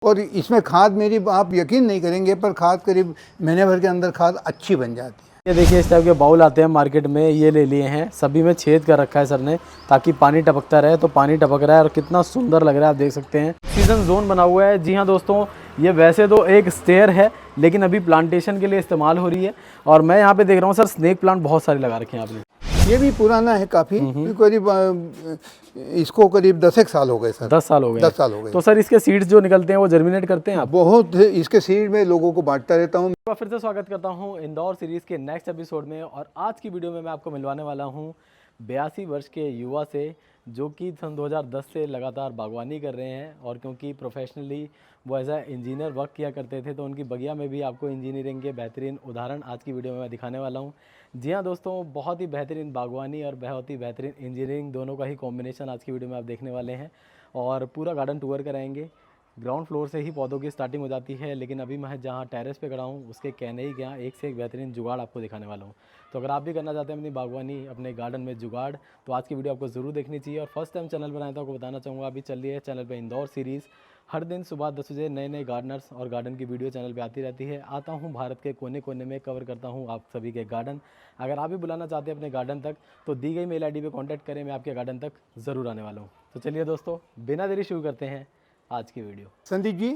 और इसमें खाद मेरी आप यकीन नहीं करेंगे पर खाद करीब महीने भर के अंदर खाद अच्छी बन जाती है। ये देखिए इस टाइप के बाउल आते हैं मार्केट में, ये ले लिए हैं। सभी में छेद कर रखा है सर ने ताकि पानी टपकता रहे। तो पानी टपक रहा है और कितना सुंदर लग रहा है, आप देख सकते हैं। सीजन जोन बना हुआ है। जी हाँ दोस्तों, ये वैसे तो एक स्टेयर है लेकिन अभी प्लांटेशन के लिए इस्तेमाल हो रही है। और मैं यहाँ पे देख रहा हूँ सर, स्नेक प्लांट बहुत सारे लगा रखे हैं आपने। ये भी पुराना है काफ़ी, करीब इसको करीब 10 साल हो गए सर। 10 साल हो गए। 10 साल हो गए। तो सर इसके सीड्स जो निकलते हैं वो जर्मिनेट करते हैं आप? बहुत इसके सीड में लोगों को बांटता रहता हूँ। मैं फिर से स्वागत करता हूँ इंदौर सीरीज़ के नेक्स्ट एपिसोड में। और आज की वीडियो में मैं आपको मिलवाने वाला हूँ 82 वर्ष के युवा से, जो कि सन 2010 से लगातार बागवानी कर रहे हैं। और क्योंकि प्रोफेशनली वो एज ए इंजीनियर वर्क किया करते थे, तो उनकी बगिया में भी आपको इंजीनियरिंग के बेहतरीन उदाहरण आज की वीडियो में मैं दिखाने वाला हूँ। जी हाँ दोस्तों, बहुत ही बेहतरीन बागवानी और बहुत ही बेहतरीन इंजीनियरिंग, दोनों का ही कॉम्बिनेशन आज की वीडियो में आप देखने वाले हैं। और पूरा गार्डन टूर कराएंगे। ग्राउंड फ्लोर से ही पौधों की स्टार्टिंग हो जाती है, लेकिन अभी मैं जहाँ टेरेस पे खड़ा हूँ उसके कहने ही क्या, एक से एक बेहतरीन जुगाड़ आपको दिखाने वाला हूँ। तो अगर आप भी करना चाहते हैं अपनी बागवानी, अपने गार्डन में जुगाड़, तो आज की वीडियो आपको ज़रूर देखनी चाहिए। और फर्स्ट टाइम चैनल बनाया तो आपको बताना चाहूँगा, अभी चल रही है चैनल पे इंदौर सीरीज़। हर दिन सुबह 10 बजे नए नए गार्डनर्स और गार्डन की वीडियो चैनल पे आती रहती है। आता हूँ भारत के कोने कोने में, कवर करता हूँ आप सभी के गार्डन। अगर आप भी बुलाना चाहते हैं अपने गार्डन तक, तो दी गई मेल ID पे कॉन्टैक्ट करें, मैं आपके गार्डन तक ज़रूर आने वाला हूँ। तो चलिए दोस्तों, बिना देरी शुरू करते हैं आज की वीडियो। संदीप जी,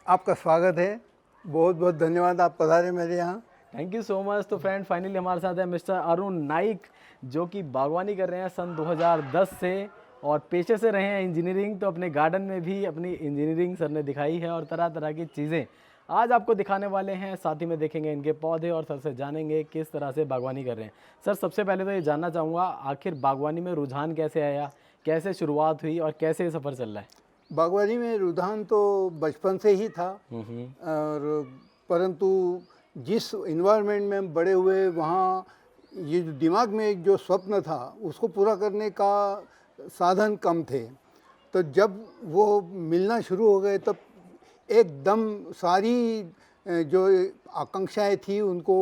आपका स्वागत है। बहुत बहुत धन्यवाद, आप पधारे मेरे यहाँ। Thank you so much. तो फ्रेंड, फाइनली हमारे साथ है मिस्टर अरुण नाइक, जो कि बागवानी कर रहे हैं सन 2010 से और पेशे से रहे हैं इंजीनियरिंग। तो अपने गार्डन में भी अपनी इंजीनियरिंग सर ने दिखाई है और तरह तरह की चीज़ें आज आपको दिखाने वाले हैं। साथ ही में देखेंगे इनके पौधे और सर से जानेंगे किस तरह से बागवानी कर रहे हैं। सर, सबसे पहले तो ये जानना चाहूँगा, आखिर बागवानी में रुझान कैसे आया, कैसे शुरुआत हुई और कैसे ये सफ़र चल रहा है? बागवानी में रुझान तो बचपन से ही था, और परंतु जिस इन्वायरमेंट में हम बड़े हुए वहाँ ये जो दिमाग में जो स्वप्न था उसको पूरा करने का साधन कम थे। तो जब वो मिलना शुरू हो गए तब एकदम सारी जो आकांक्षाएं थी उनको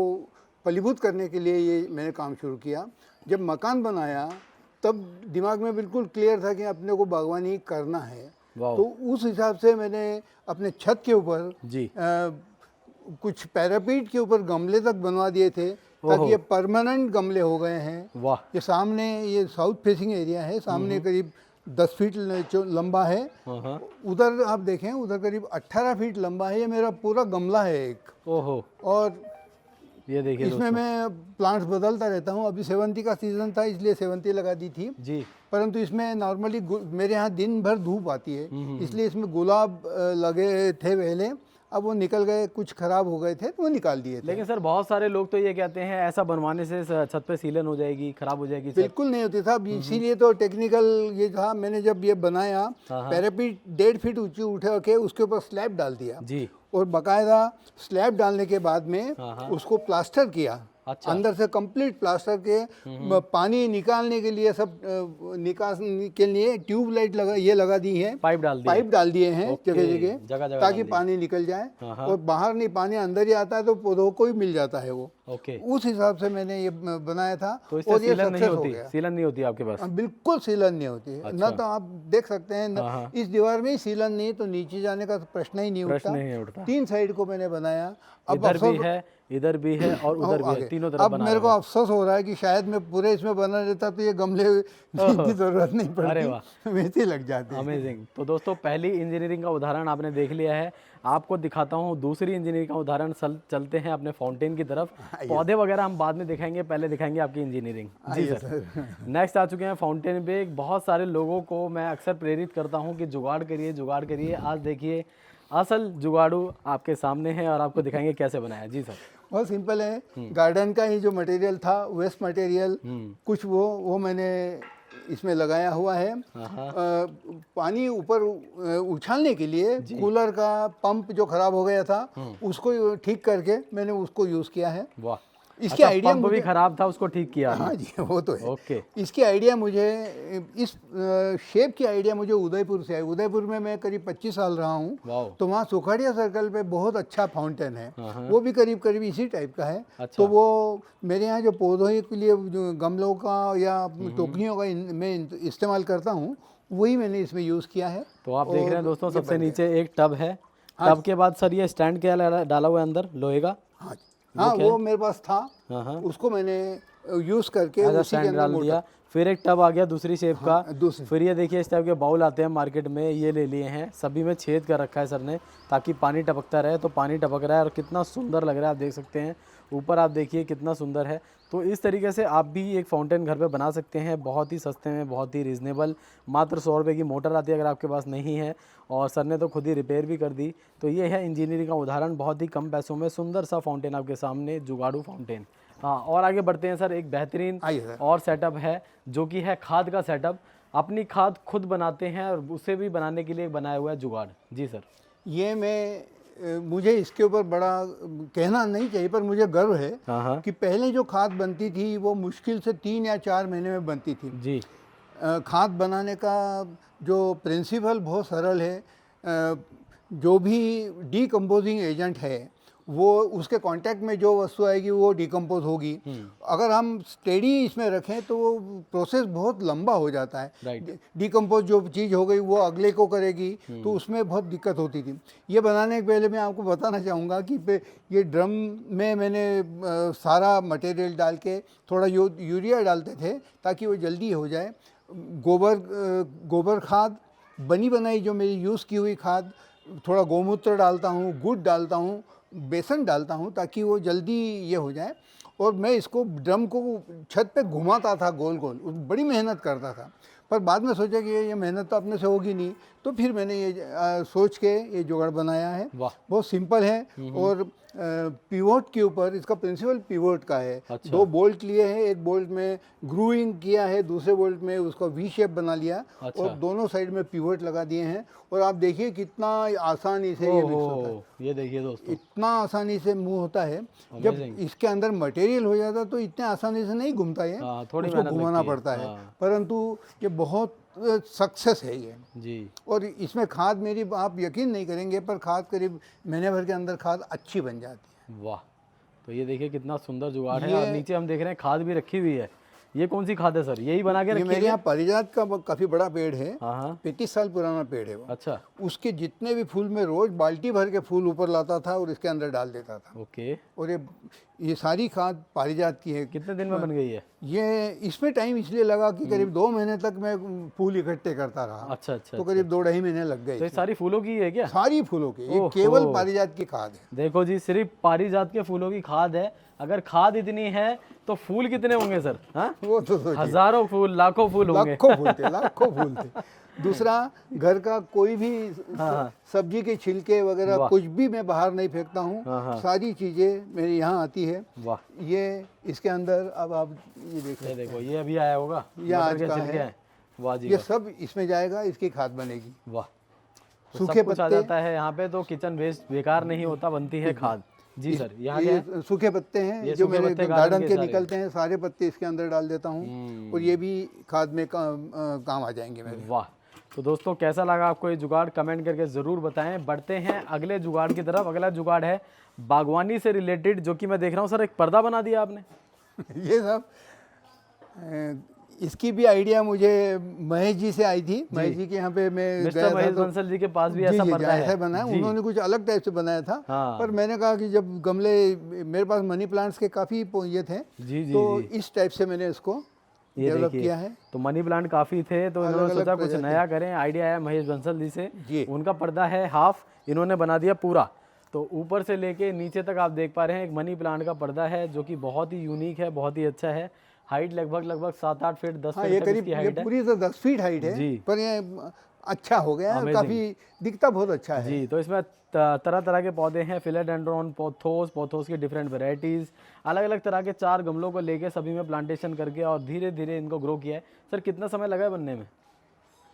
फलीभूत करने के लिए ये मैंने काम शुरू किया। जब मकान बनाया तब दिमाग में बिल्कुल क्लियर था कि अपने को बागवानी करना है। तो उस हिसाब से मैंने अपने छत के ऊपर जी कुछ पैरापीट के ऊपर गमले तक बनवा दिए थे, ताकि ये परमानेंट गमले हो गए हैं। वाह। ये सामने ये साउथ फेसिंग एरिया है, सामने करीब 10 फीट लंबा है। उधर आप देखें, उधर करीब 18 फीट लंबा है। ये मेरा पूरा गमला है एक। ओहो। और ये देखिए इसमें मैं प्लांट्स बदलता रहता हूँ। अभी सेवंती का सीज़न था इसलिए सेवंती लगा दी थी जी। परंतु इसमें नॉर्मली मेरे यहाँ दिन भर धूप आती है, इसलिए इसमें गुलाब लगे थे पहले। अब वो निकल गए, कुछ खराब हो गए थे तो वो निकाल दिए थे। लेकिन सर, बहुत सारे लोग तो ये कहते हैं ऐसा बनवाने से छत पे सीलन हो जाएगी, खराब हो जाएगी। बिल्कुल नहीं होती साहब, इसीलिए तो टेक्निकल ये था। मैंने जब ये बनाया, पैरापीट 1.5 फीट ऊंची उठा के उसके ऊपर स्लैब डाल दिया जी। और बाकायदा स्लैब डालने के बाद में उसको प्लास्टर किया। अच्छा। अंदर से कंप्लीट प्लास्टर के पानी निकालने के लिए सब निकास के लिए ट्यूब लाइट लगा दी है, पाइप डाल दिए हैं जगह जगह ताकि पानी निकल जाए। और बाहर नहीं, पानी अंदर ही आता है तो पौधों को ही मिल जाता है वो। उस हिसाब से मैंने ये बनाया था। तो और ये सक्सेस हो गया। सीलन नहीं होती आपके पास? बिल्कुल सीलन नहीं होती है। अच्छा। न तो आप देख सकते हैं इस दीवार में ही सीलन नहीं, तो नीचे जाने का प्रश्न ही नहीं उठता। 3 साइड को मैंने बनाया। अब इधर भी है और उधर भी है, तीनों तरफ अब मेरे को अफसोस हो रहा है कि शायद मैं पूरे इसमें बना रहता तो ये गमले की जरूरत नहीं पड़ती, वैसे लग जाते। अमेजिंग। तो दोस्तों, पहली इंजीनियरिंग का उदाहरण आपने देख लिया है। आपको दिखाता हूँ दूसरी इंजीनियरिंग का उदाहरण। चलते हैं अपने फाउंटेन की तरफ। पौधे वगैरह हम बाद में दिखाएंगे, पहले दिखाएंगे आपकी इंजीनियरिंग। जी सर। नेक्स्ट आ चुके हैं फाउंटेन पे। बहुत सारे लोगों को मैं अक्सर प्रेरित करता हूँ कि जुगाड़ करिए, जुगाड़ करिए। आज देखिए असल जुगाड़ू आपके सामने है और आपको दिखाएंगे कैसे बनाया। जी सर। बहुत सिंपल है। गार्डन का ही जो मटेरियल था, वेस्ट मटेरियल कुछ वो मैंने इसमें लगाया हुआ है। पानी ऊपर उछालने के लिए कूलर का पंप जो खराब हो गया था उसको ठीक करके मैंने उसको यूज़ किया है। वाह। इसके आइडिया पंप भी खराब था, उसको ठीक किया। हाँ जी, वो तो है। ओके। इसकी आइडिया मुझे, इस शेप की आइडिया मुझे उदयपुर से आई। उदयपुर में मैं करीब 25 साल रहा हूँ। तो वहाँ सुखाड़िया सर्कल पे बहुत अच्छा फाउंटेन है, वो भी करीब करीब इसी टाइप का है। अच्छा। तो वो मेरे यहाँ जो पौधों के लिए जो गमलों का या टोकरियों का मैं इस्तेमाल करता हूँ, वही मैंने इसमें यूज़ किया है। तो आप देख रहे हैं दोस्तों, सबसे नीचे एक टब है टब के बाद सर ये स्टैंड क्या डाला हुआ है अंदर लोहे का? हाँ हाँ, वो मेरे पास था, हाँ हाँ, उसको मैंने यूज़ करके अच्छा उसी के स्टैंड अंदर डाल दिया। फिर एक टब आ गया दूसरी शेप का। दूसरी। फिर ये देखिए इस टाइप के बाउल आते हैं मार्केट में, ये ले लिए हैं, सभी में छेद कर रखा है सर ने ताकि पानी टपकता रहे। तो पानी टपक रहा है और कितना सुंदर लग रहा है, आप देख सकते हैं। ऊपर आप देखिए कितना सुंदर है। तो इस तरीके से आप भी एक फाउंटेन घर पे बना सकते हैं, बहुत ही सस्ते में, बहुत ही रीज़नेबल। मात्र 100 रुपये की मोटर आती है अगर आपके पास नहीं है, और सर ने तो खुद ही रिपेयर भी कर दी। तो ये है इंजीनियरिंग का उदाहरण, बहुत ही कम पैसों में सुंदर सा फाउंटेन आपके सामने, जुगाड़ू फाउंटेन। हाँ, और आगे बढ़ते हैं सर। एक बेहतरीन आइए सर। और सेटअप है जो कि है खाद का सेटअप। अपनी खाद खुद बनाते हैं और उसे भी बनाने के लिए बनाया हुआ है जुगाड़। जी सर। ये मुझे इसके ऊपर बड़ा कहना नहीं चाहिए, पर मुझे गर्व है हाँ हाँ कि पहले जो खाद बनती थी वो मुश्किल से 3 या 4 महीने में बनती थी। जी। खाद बनाने का जो प्रिंसिपल बहुत सरल है। जो भी डीकम्पोजिंग एजेंट है वो उसके कांटेक्ट में जो वस्तु आएगी वो डिकम्पोज होगी। अगर हम स्टेडी इसमें रखें तो वो प्रोसेस बहुत लंबा हो जाता है। राइट। डिकम्पोज जो चीज़ हो गई वो अगले को करेगी, तो उसमें बहुत दिक्कत होती थी। ये बनाने के पहले मैं आपको बताना चाहूँगा कि ये ड्रम में मैंने सारा मटेरियल डाल के थोड़ा यूरिया डालते थे ताकि वो जल्दी हो जाए। गोबर खाद, बनी बनाई जो मेरी यूज़ की हुई खाद, थोड़ा गोमूत्र डालता हूँ, गुड़ डालता हूँ, बेसन डालता हूँ ताकि वो जल्दी ये हो जाए। और मैं इसको ड्रम को छत पे घुमाता था गोल गोल, बड़ी मेहनत करता था। पर बाद में सोचा कि ये मेहनत तो अपने से होगी नहीं, तो फिर मैंने ये सोच के ये जुगाड़ बनाया है। बहुत सिंपल है। और पिवोट के ऊपर इसका प्रिंसिपल पिवोट का है। अच्छा। 2 बोल्ट लिए हैं, एक बोल्ट में ग्रूइंग किया है, दूसरे बोल्ट में उसका वी शेप बना लिया। अच्छा। और दोनों साइड में पिवोट लगा दिए हैं। और आप देखिए कितना आसानी से ये मिक्स होता है। ये देखिए दोस्तों, इतना आसानी से मूव होता है। जब इसके अंदर मटेरियल हो जाता तो इतने आसानी से नहीं घूमता है, थोड़ी उसको मेहनत घुमाना लगती है। पड़ता है। परंतु ये बहुत सक्सेस है ये। जी। और इसमें खाद मेरी, आप यकीन नहीं करेंगे, पर खाद करीब महीने भर के अंदर खाद अच्छी बन जाती है। वाह, तो ये देखिए कितना सुंदर जुगाड़ है। और नीचे हम देख रहे हैं खाद भी रखी हुई है। ये कौन सी खाद है सर? यही बना के ये रखी मेरे है? यहाँ पारिजात का काफ़ी बड़ा पेड़ है। हाँ हाँ। 35 साल पुराना पेड़ है वो। अच्छा। उसके जितने भी फूल मैं रोज बाल्टी भर के फूल ऊपर लाता था और इसके अंदर डाल देता था। ओके। और ये सारी खाद पारिजात की है। कितने दिन में बन गई है? ये इसमें टाइम इसलिए लगा कि करीब 2 महीने तक मैं फूल इकट्ठे करता रहा। अच्छा अच्छा। तो करीब 2-2.5 महीने लग गए। तो ये सारी फूलों की है क्या? सारी फूलों की, ये केवल पारिजात की खाद है। देखो जी, सिर्फ पारिजात के फूलों की खाद है। अगर खाद इतनी है तो फूल कितने होंगे सर? हाँ, वो तो सोचिए। हजारों फूल, लाखों फूल होंगे। लाखों फूल थे। दूसरा, घर का कोई भी सब्जी के छिलके वगैरह कुछ भी मैं बाहर नहीं फेंकता हूँ। सारी चीज़ें मेरे यहाँ आती है। वाह। ये इसके अंदर अब आप ये देखो, ये अभी आया होगा, ये आज का है। वाह जी, ये सब इसमें जाएगा, इसकी खाद बनेगी। वाह। सूखे पत्ते आ जाता है यहाँ पे, तो किचन वेस्ट बेकार नहीं होता, बनती है खाद। जी सर। यहाँ ये सूखे पत्ते हैं जो मेरे गार्डन के निकलते हैं, सारे पत्ते इसके अंदर डाल देता हूँ और ये भी खाद में काम आ जाएंगे मेरे। वाह। तो दोस्तों, कैसा लगा आपको ये जुगाड़? कमेंट करके ज़रूर बताएं। बढ़ते हैं अगले जुगाड़ की तरफ। अगला जुगाड़ है बागवानी से रिलेटेड, जो कि मैं देख रहा हूँ सर एक पर्दा बना दिया आपने। ये सब इसकी भी आइडिया मुझे महेश जी से आई थी। महेश जी के यहाँ पे मैं मिस्टर महेश बंसल जी के पास भी ऐसा पर्दा है। ऐसा बनाया, उन्होंने कुछ अलग टाइप से बनाया था। पर मैंने कहा कि जब गमले, मेरे पास मनी प्लांट्स के काफ़ी ये थे, तो इस टाइप से मैंने इसको डेवलप किया है। तो मनी प्लांट काफ़ी थे, तो इन्होंने सोचा कुछ नया करें। आइडिया आया महेश बंसल जी से। उनका पर्दा है हाफ, इन्होंने बना दिया पूरा। तो ऊपर से लेके नीचे तक आप देख पा रहे हैं एक मनी प्लांट का पर्दा है, जो कि बहुत ही यूनिक है, बहुत ही अच्छा है। हाइट लगभग 7-8 फीट, 10 फीट तक इसकी हाइट है। पूरी तो 10 फीट हाइट है जी। पर ये अच्छा हो गया, काफ़ी दिखता बहुत अच्छा है जी। तो इसमें तरह तरह के पौधे हैं, फिलेडेंड्रॉन, पोथोस की डिफरेंट वेराइटीज़, अलग अलग तरह के 4 गमलों को लेके सभी में प्लांटेशन करके और धीरे धीरे इनको ग्रो किया है। सर, कितना समय लगा है बनने में?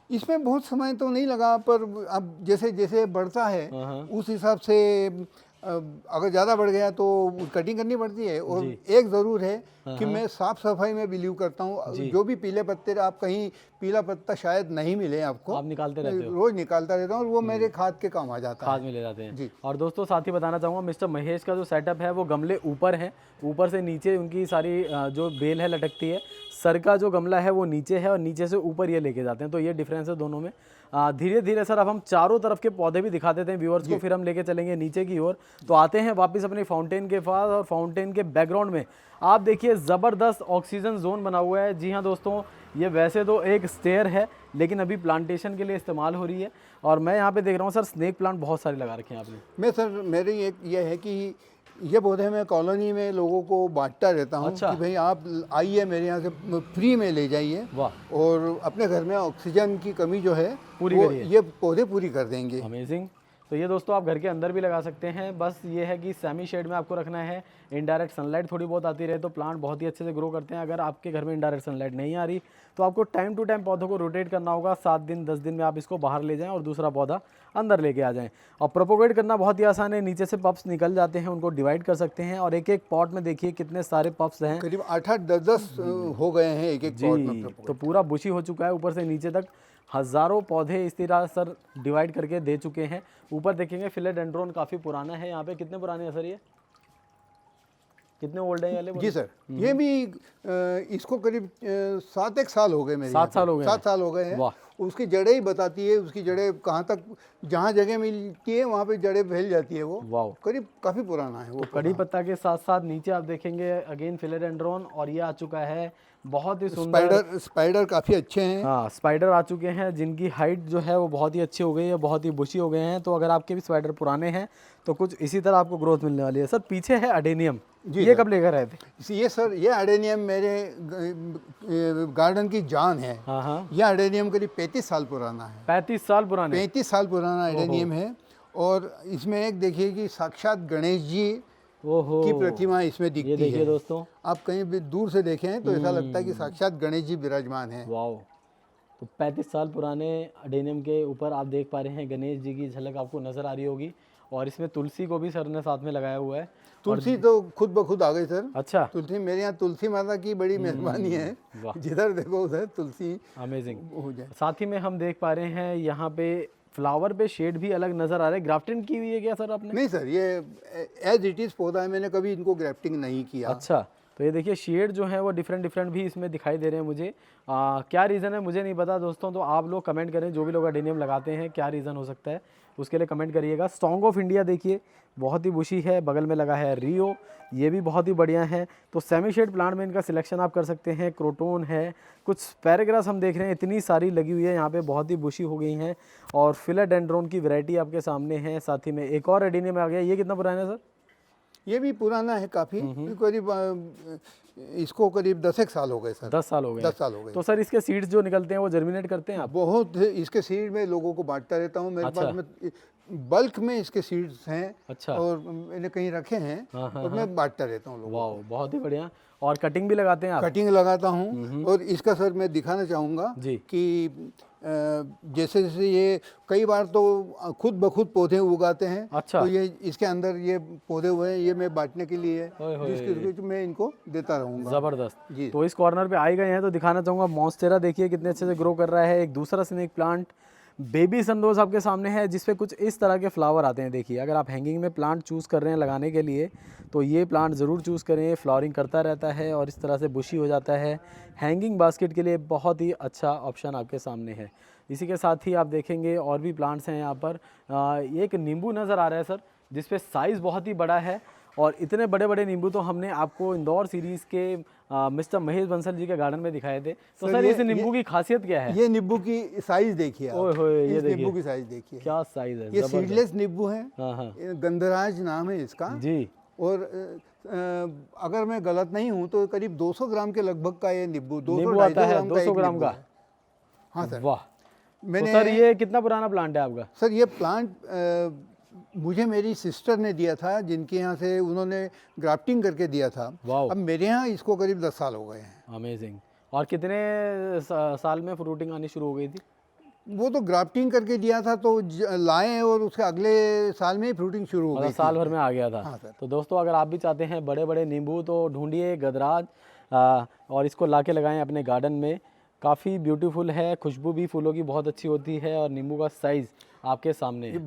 इसमें बहुत समय तो नहीं लगा, पर अब जैसे जैसे बढ़ता है उस हिसाब से अगर ज़्यादा बढ़ गया तो कटिंग करनी पड़ती है। और एक ज़रूर है कि मैं साफ़ सफाई में बिलीव करता हूँ। जो भी पीले पत्ते, आप कहीं पीला पत्ता शायद नहीं मिले आपको, आप निकालते रहते हो? रोज़ निकालता रहता हूँ और वो मेरे खाद के काम आ जाता है, खाद में ले जाते हैं जी। और दोस्तों, साथ ही बताना चाहूँगा, मिस्टर महेश का जो सेटअप है वो गमले ऊपर हैं, ऊपर से नीचे उनकी सारी जो बेल है लटकती है, सर का जो गमला है वो नीचे है और नीचे से ऊपर ये लेके जाते हैं, तो ये डिफरेंस है दोनों में। धीरे धीरे सर अब हम चारों तरफ के पौधे भी दिखा देते हैं व्यूअर्स को, फिर हम लेके चलेंगे नीचे की ओर। तो आते हैं वापस अपनी फाउंटेन के पास, और फाउंटेन के बैकग्राउंड में आप देखिए ज़बरदस्त ऑक्सीजन जोन बना हुआ है। जी हाँ दोस्तों, ये वैसे तो एक स्टेयर है लेकिन अभी प्लांटेशन के लिए इस्तेमाल हो रही है। और मैं यहाँ पे देख रहा हूँ सर स्नेक प्लांट बहुत सारे लगा रखे हैं आपने। मैं सर मेरी एक ये है कि ये पौधे मैं कॉलोनी में लोगों को बांटता रहता हूँ कि भाई आप आइए मेरे यहाँ से फ्री में ले जाइए, और अपने घर में ऑक्सीजन की कमी जो है पूरी वो ये पौधे पूरी कर देंगे। अमेजिंग। तो ये दोस्तों आप घर के अंदर भी लगा सकते हैं, बस ये है कि सेमी शेड में आपको रखना है, इनडायरेक्ट सनलाइट थोड़ी बहुत आती रहे तो प्लांट बहुत ही अच्छे से ग्रो करते हैं। अगर आपके घर में इनडायरेक्ट सनलाइट नहीं आ रही तो आपको टाइम टू टाइम पौधों को रोटेट करना होगा। 7 दिन 10 दिन में आप इसको बाहर ले जाएं और दूसरा पौधा अंदर लेके आ जाएं। और प्रोपोगेट करना बहुत ही आसान है, नीचे से पप्स निकल जाते हैं, उनको डिवाइड कर सकते हैं। और एक एक पॉट में देखिए कितने सारे पप्स हैं, करीब 8-8 10-10 हो गए हैं एक एक पॉट में। तो पूरा बुशी हो चुका है ऊपर से नीचे तक, हज़ारों पौधे इस तरह सर डिवाइड करके दे चुके हैं। ऊपर देखेंगे फिलेडेंड्रोन काफ़ी पुराना है यहाँ पे। कितने पुराने हैं सर ये, कितने ओल्ड है ये वाले? जी सर, ये भी इसको करीब 7-1 साल हो गए मेरे। 7 साल हो गए? 7 साल हो गए हैं। उसकी जड़ें ही बताती है, उसकी जड़ें कहाँ तक, जहाँ जगह मिलती है वहाँ पे जड़ें फैल जाती है। वो करीब काफ़ी पुराना है वो। तो कड़ी पत्ता के साथ साथ नीचे आप देखेंगे अगेन फिलेडेंड्रोन, और ये आ चुका है बहुत ही सुंदर स्पाइडर काफ़ी अच्छे हैं। हाँ, स्पाइडर आ चुके हैं जिनकी हाइट जो है वो बहुत ही अच्छी हो गई है, बहुत ही बुशी हो गए हैं। तो अगर आपके भी स्पाइडर पुराने हैं तो कुछ इसी तरह आपको ग्रोथ मिलने वाली है। सर पीछे है अडेनियम, ये कब लेकर आए थे? ये सर, ये अडेनियम मेरे गार्डन की जान है। यह अडेनियम करीब 35 साल पुराना है। 35 साल पुराने? 35 साल पुराना अडेनियम है। और इसमें एक देखिए कि साक्षात गणेश जी की प्रतिमा इसमें दिखती है। ये देखिए दोस्तों, आप कहीं भी दूर से देखें तो ऐसा लगता है कि साक्षात गणेश जी विराजमान हैं। वाओ। तो 35 साल पुराने अडेनियम के ऊपर आप देख पा रहे हैं गणेश जी की झलक आपको नजर आ रही होगी। और इसमें तुलसी को भी सर ने साथ में लगाया हुआ है। तुलसी तो खुद ब खुद आ गई सर। अच्छा, तुलसी मेरे यहाँ तुलसी माता की बड़ी मेहरबानी है, जिधर देखो उधर तुलसी। अमेजिंग हो जाए। साथ ही में हम देख पा रहे हैं यहाँ पे फ्लावर पे शेड भी अलग नजर आ रहा है। ग्राफ्टिंग की हुई है क्या सर आपने? नहीं सर, ये एज इट इज पौधा है, मैंने कभी इनको ग्राफ्टिंग नहीं किया। अच्छा, तो ये देखिए शेड जो है वो डिफरेंट भी इसमें दिखाई दे रहे हैं मुझे। क्या रीज़न है मुझे नहीं पता दोस्तों, तो आप लोग कमेंट करें, जो भी लोग अडेनियम लगाते हैं क्या रीज़न हो सकता है उसके लिए कमेंट करिएगा। सॉन्ग ऑफ इंडिया देखिए बहुत ही बुशी है, बगल में लगा है रियो, ये भी बहुत ही बढ़िया है। तो सेमी शेड प्लांट में इनका सिलेक्शन आप कर सकते हैं। क्रोटोन है, कुछ पैराग्रास हम देख रहे हैं, इतनी सारी लगी हुई है यहाँ पे, बहुत ही बुशी हो गई हैं। और फिलेडेंड्रोन की वैरायटी आपके सामने है। साथ ही में एक और अडेनियम आ गया, ये कितना पुराना है सर? ये भी पुराना है काफ़ी, करीब इसको करीब 10 साल हो गए सर। 10 साल हो गए? 10 साल हो गए। तो सर इसके सीड्स जो निकलते हैं वो जर्मिनेट करते हैं आप? बहुत, इसके सीड में लोगों को बांटता रहता हूँ। मेरे पास में बल्क में इसके सीड्स हैं। अच्छा। और मैंने कहीं रखे हैं और मैं बांटता रहता हूँ लोगों को। बहुत ही बढ़िया। और कटिंग भी लगाते हैं आप? कटिंग लगाता हूँ। और इसका सर मैं दिखाना चाहूँगा कि जैसे जैसे ये कई बार तो खुद ब खुद पौधे उगाते हैं। अच्छा। तो ये इसके अंदर ये पौधे हुए हैं, ये मैं बांटने के लिए जिसके मैं इनको देता रहूँगा। ज़बरदस्त जी। तो इस कॉर्नर पे आए गए हैं तो दिखाना चाहूँगा मॉन्स्टेरा, देखिए कितने अच्छे से ग्रो कर रहा है। एक दूसरा स्नेक प्लांट बेबी सनरोज आपके सामने है, जिसपे कुछ इस तरह के फ्लावर आते हैं। देखिए अगर आप हैंगिंग में प्लांट चूज़ कर रहे हैं लगाने के लिए तो ये प्लांट ज़रूर चूज़ करें। फ्लावरिंग करता रहता है और इस तरह से बुशी हो जाता है। हैंगिंग बास्केट के लिए बहुत ही अच्छा ऑप्शन आपके सामने है। इसी के साथ ही आप देखेंगे और भी प्लांट्स हैं यहाँ पर। एक नींबू नज़र आ रहा है सर, जिसपे साइज़ बहुत ही बड़ा है। और इतने बड़े बड़े नींबू तो हमने आपको इंदौर सीरीज़ के मिस्टर महेश बंसल जी के गार्डन में दिखाए थे। तो सर इस नींबू की खासियत क्या है? ये नींबू की साइज देखिए आप। ओए होए, ये देखिए नींबू की साइज देखिए, क्या साइज है। ये सीडलेस नींबू है। हाँ। गंधराज नाम है इसका जी। और अगर मैं गलत नहीं हूँ तो करीब 200 ग्राम के लगभग का ये नींबू, 200 आता है 200 ग्राम का। हाँ सर। वाह। मैंने तो सर ये कितना पुराना प्लांट है आपका? सर ये प्लांट मुझे मेरी सिस्टर ने दिया था, जिनके यहाँ से उन्होंने ग्राफ्टिंग करके दिया था। अब मेरे यहाँ इसको करीब 10 साल हो गए हैं। अमेजिंग। और कितने साल में फ्रूटिंग आनी शुरू हो गई थी? वो तो ग्राफ्टिंग करके दिया था तो लाए और उसके अगले साल में ही फ्रूटिंग शुरू हो गई। साल भर में आ गया था। हाँ सर। तो दोस्तों अगर आप भी चाहते हैं बड़े बड़े नींबू तो ढूंढिए गदराज और इसको ला के लगाएं अपने गार्डन में। काफ़ी ब्यूटीफुल है, खुशबू भी फूलों की बहुत अच्छी होती है और नींबू का साइज़ आपके सामने है।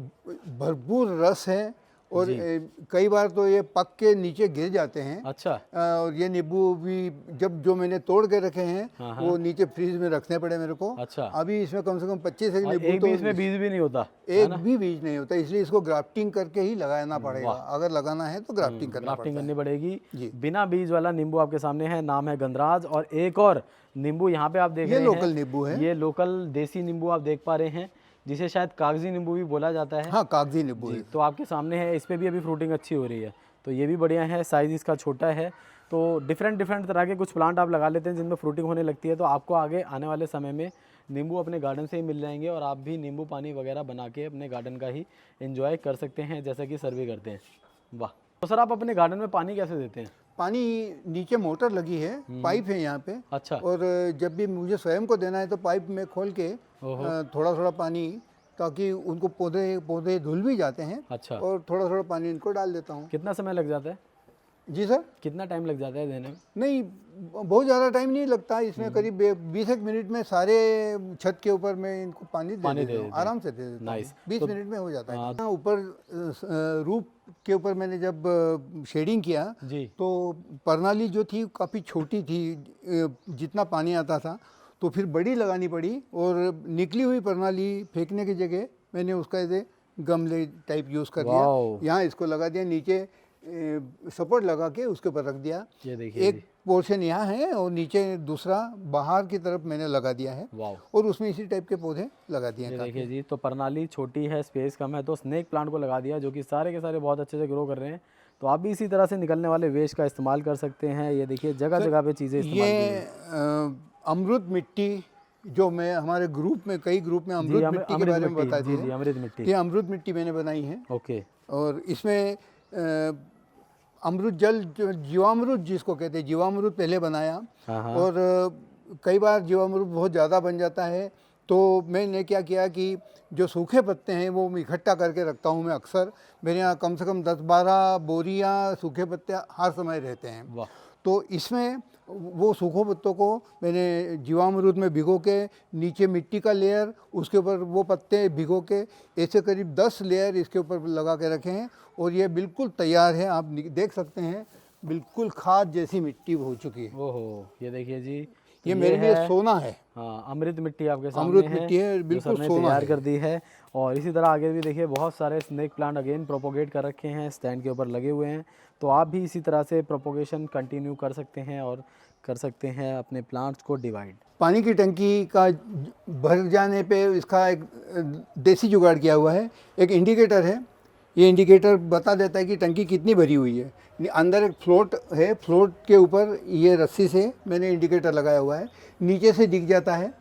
भरपूर रस है और कई बार तो ये पक के नीचे गिर जाते हैं। अच्छा। और ये नींबू भी जब जो मैंने तोड़ के रखे हैं वो नीचे फ्रीज में रखने पड़े मेरे को। अच्छा। अभी इसमें कम से कम 25 एक नींबू, एक भी इसमें बीज भी नहीं होता, एक भी बीज नहीं होता, इसलिए इसको ग्राफ्टिंग करके ही लगाना पड़ेगा। अगर लगाना है तो ग्राफ्टिंग करनी पड़ेगी। बिना बीज वाला नींबू आपके सामने है, नाम है गंधराज। और एक और नींबू यहाँ पे आप देख रहे हैं, लोकल नींबू है, ये लोकल देसी नींबू आप देख पा रहे हैं, जिसे शायद कागजी नींबू भी बोला जाता है। हाँ, कागजी नींबू है। तो आपके सामने है, इस पे भी अभी फ्रूटिंग अच्छी हो रही है, तो ये भी बढ़िया है। साइज इसका छोटा है। तो डिफरेंट तरह के कुछ प्लांट आप लगा लेते हैं जिनमें फ्रूटिंग होने लगती है, तो आपको आगे आने वाले समय में नींबू अपने गार्डन से ही मिल जाएंगे और आप भी नींबू पानी वगैरह बना के अपने गार्डन का ही एंजॉय कर सकते हैं, जैसा कि सर भी करते हैं। वाह। तो सर आप अपने गार्डन में पानी कैसे देते हैं? पानी नीचे मोटर लगी है, पाइप है यहाँ पे। अच्छा। और जब भी मुझे स्वयं को देना है तो पाइप में खोल के थोड़ा पानी, ताकि उनको पौधे धुल भी जाते हैं। अच्छा। और थोड़ा पानी इनको डाल देता हूँ। कितना समय लग जाता है? जी सर। कितना टाइम लग जाता है देने में? नहीं, बहुत ज़्यादा टाइम नहीं लगता इसमें, करीब 20 मिनट में सारे छत के ऊपर मैं इनको पानी दे देता हूँ, आराम से दे देता हूँ। 20 मिनट में हो जाता है। ऊपर रूफ के ऊपर मैंने जब शेडिंग किया तो प्रणाली जो थी काफ़ी छोटी थी, जितना पानी आता था, तो फिर बड़ी लगानी पड़ी। और निकली हुई प्रणाली फेंकने की जगह मैंने उसका ऐसे गमले टाइप यूज़ कर दिया। यहाँ इसको लगा दिया, नीचे सपोर्ट लगा के उसके ऊपर रख दिया। ये देखिए, एक पोर्शन यहाँ है और नीचे दूसरा बाहर की तरफ मैंने लगा दिया है। और उसमें इसी टाइप के पौधे लगा दिए हैं। देखिए जी, तो प्रणाली छोटी है, स्पेस कम है, तो स्नेक प्लांट को लगा दिया, जो कि सारे के सारे बहुत अच्छे से ग्रो कर रहे हैं। तो आप भी इसी तरह से निकलने वाले वेस्ट का इस्तेमाल कर सकते हैं। ये देखिए जगह पे चीज़ें इस्तेमाल। ये अमृत मिट्टी जो मैं हमारे ग्रुप में, कई ग्रुप में अमृत मिट्टी के बारे में बताती है। अमृत मिट्टी, ये अमृत मिट्टी मैंने बनाई है। ओके। और इसमें अमृत जल, जो जीवामृत जिसको कहते हैं, जीवामृत पहले बनाया। और कई बार जीवामृत बहुत ज़्यादा बन जाता है, तो मैंने क्या किया कि जो सूखे पत्ते हैं वो इकट्ठा करके रखता हूँ मैं अक्सर। मेरे यहाँ कम से कम 10-12 बोरियाँ सूखे पत्ते हर समय रहते हैं। तो इसमें वो सूखे पत्तों को मैंने जीवामृत में भिगो के, नीचे मिट्टी का लेयर, उसके ऊपर वो पत्ते भिगो के, ऐसे करीब 10 लेयर इसके ऊपर लगा के रखे हैं। और ये बिल्कुल तैयार है, आप देख सकते हैं, बिल्कुल खाद जैसी मिट्टी हो चुकी है। ओहो, ये देखिए जी, ये मेरे लिए सोना है। हाँ, अमृत मिट्टी आपके सामने अमृत मिट्टी है, बिल्कुल सोना तैयार कर दी है। और इसी तरह आगे भी देखिए बहुत सारे स्नेक प्लांट अगेन प्रोपोगेट कर रखे हैं, स्टैंड के ऊपर लगे हुए हैं। तो आप भी इसी तरह से प्रोपोगेशन कंटिन्यू कर सकते हैं और कर सकते हैं अपने प्लांट्स को डिवाइड। पानी की टंकी का भर जाने पे इसका एक देसी जुगाड़ किया हुआ है। एक इंडिकेटर है, ये इंडिकेटर बता देता है कि टंकी कितनी भरी हुई है। अंदर एक फ्लोट है, फ्लोट के ऊपर ये रस्सी से मैंने इंडिकेटर लगाया हुआ है, नीचे से दिख जाता है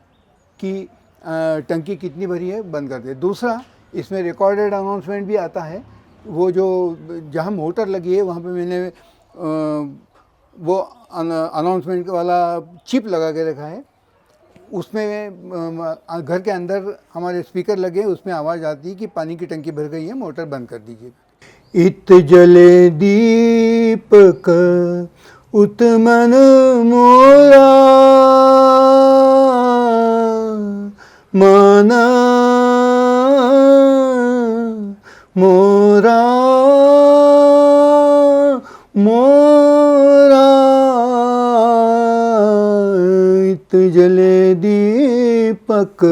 कि टंकी कितनी भरी है, बंद कर दे। दूसरा, इसमें रिकॉर्डेड अनाउंसमेंट भी आता है। वो जो जहाँ मोटर लगी है वहाँ पे मैंने वो अनाउंसमेंट वाला चिप लगा के रखा है। उसमें घर के अंदर हमारे स्पीकर लगे, उसमें आवाज़ आती है कि पानी की टंकी भर गई है, मोटर बंद कर दीजिए। इत जले दीपक उत्मन मोरा माना मोरा मोरा इत जले दीपक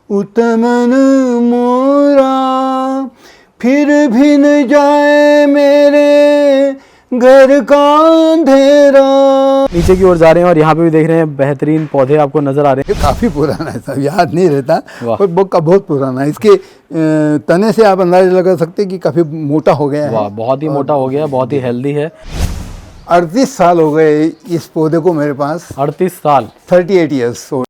उत्मन मोरा फिर भी न जाए मेरे घर का अंधेरा। नीचे की ओर जा रहे हैं और यहाँ पे भी देख रहे हैं बेहतरीन पौधे आपको नजर आ रहे हैं। काफ़ी पुराना है, सब याद नहीं रहता, पर बहुत पुराना है। इसके तने से आप अंदाजा लगा सकते हैं कि काफ़ी मोटा हो गया है। बहुत ही मोटा हो गया, बहुत ही हेल्दी है। 38 साल हो गए इस पौधे को मेरे पास। 38 साल, 38 ईयर्स।